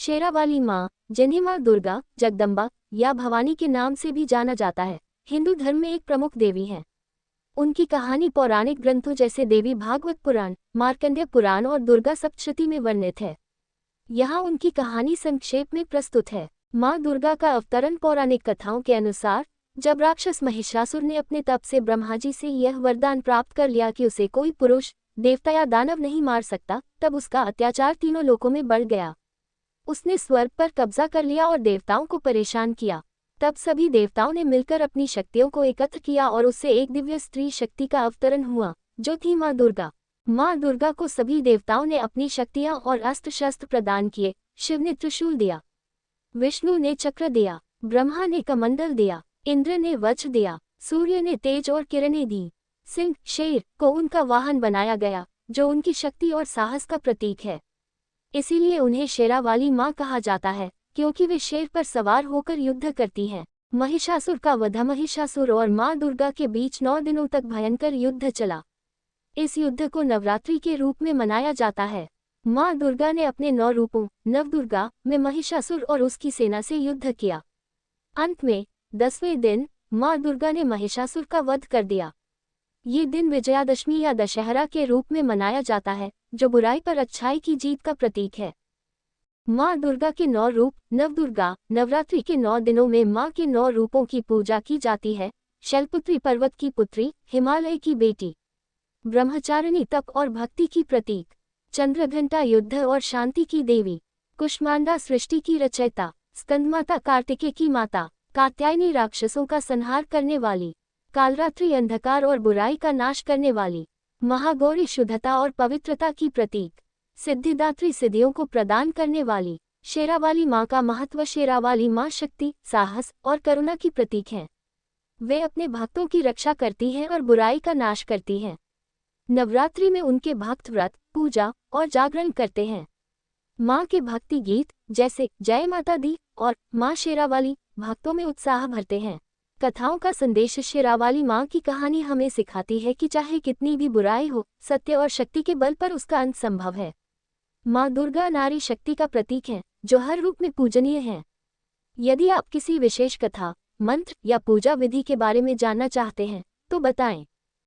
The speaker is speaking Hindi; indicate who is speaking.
Speaker 1: शेरावाली माँ, जिन्हें माँ दुर्गा, जगदम्बा या भवानी के नाम से भी जाना जाता है, हिंदू धर्म में एक प्रमुख देवी हैं। उनकी कहानी पौराणिक ग्रंथों जैसे देवी भागवत पुराण, मार्कंडेय पुराण और दुर्गा सप्तशती में वर्णित है। यहाँ उनकी कहानी संक्षेप में प्रस्तुत है। माँ दुर्गा का अवतरण पौराणिक कथाओं के अनुसार, जब राक्षस महिषासुर ने अपने तप से ब्रह्माजी से यह वरदान प्राप्त कर लिया कि उसे कोई पुरुष, देवता या दानव नहीं मार सकता, तब उसका अत्याचार तीनों लोकों में बढ़ गया। उसने स्वर्ग पर कब्जा कर लिया और देवताओं को परेशान किया। तब सभी देवताओं ने मिलकर अपनी शक्तियों को एकत्र किया और उससे एक दिव्य स्त्री शक्ति का अवतरण हुआ, जो थी माँ दुर्गा। माँ दुर्गा को सभी देवताओं ने अपनी शक्तियाँ और अस्त्र शस्त्र प्रदान किए। शिव ने त्रिशूल दिया, विष्णु ने चक्र दिया, ब्रह्मा ने कमंडल दिया, इंद्र ने वज्र दिया, सूर्य ने तेज और किरणें दी। सिंह, शेर को उनका वाहन बनाया गया, जो उनकी शक्ति और साहस का प्रतीक है। इसीलिए उन्हें शेरावाली माँ कहा जाता है, क्योंकि वे शेर पर सवार होकर युद्ध करती हैं। महिषासुर का वध। महिषासुर और माँ दुर्गा के बीच 9 दिनों तक भयंकर युद्ध चला। इस युद्ध को नवरात्रि के रूप में मनाया जाता है। माँ दुर्गा ने अपने 9 रूपों नवदुर्गा में महिषासुर और उसकी सेना से युद्ध किया। अंत में 10वें दिन माँ दुर्गा ने महिषासुर का वध कर दिया। ये दिन विजयादशमी या दशहरा के रूप में मनाया जाता है, जो बुराई पर अच्छाई की जीत का प्रतीक है। माँ दुर्गा के 9 रूप। नवदुर्गा। नवरात्रि के 9 दिनों में माँ के 9 रूपों की पूजा की जाती है। शैलपुत्री, पर्वत की पुत्री, हिमालय की बेटी, ब्रह्मचारिणी, तप और भक्ति की प्रतीक, चंद्रघंटा, युद्ध और शांति की देवी, कुष्मांडा, सृष्टि की रचयिता, स्कंदमाता, कार्तिकेय की माता, कात्यायनी, राक्षसों का संहार करने वाली, कालरात्रि, अंधकार और बुराई का नाश करने वाली, महागौरी, शुद्धता और पवित्रता की प्रतीक, सिद्धिदात्री, सिद्धियों को प्रदान करने वाली। शेरावाली माँ का महत्व। शेरावाली माँ शक्ति, साहस और करुणा की प्रतीक हैं। वे अपने भक्तों की रक्षा करती हैं और बुराई का नाश करती हैं। नवरात्रि में उनके भक्त व्रत, पूजा और जागरण करते हैं। माँ के भक्ति गीत जैसे जय माता दी और माँ शेरावाली भक्तों में उत्साह भरते हैं। कथाओं का संदेश। शेरावाली माँ की कहानी हमें सिखाती है कि चाहे कितनी भी बुराई हो, सत्य और शक्ति के बल पर उसका अंत संभव है। माँ दुर्गा नारी शक्ति का प्रतीक है, जो हर रूप में पूजनीय है। यदि आप किसी विशेष कथा, मंत्र या पूजा विधि के बारे में जानना चाहते हैं, तो बताएं।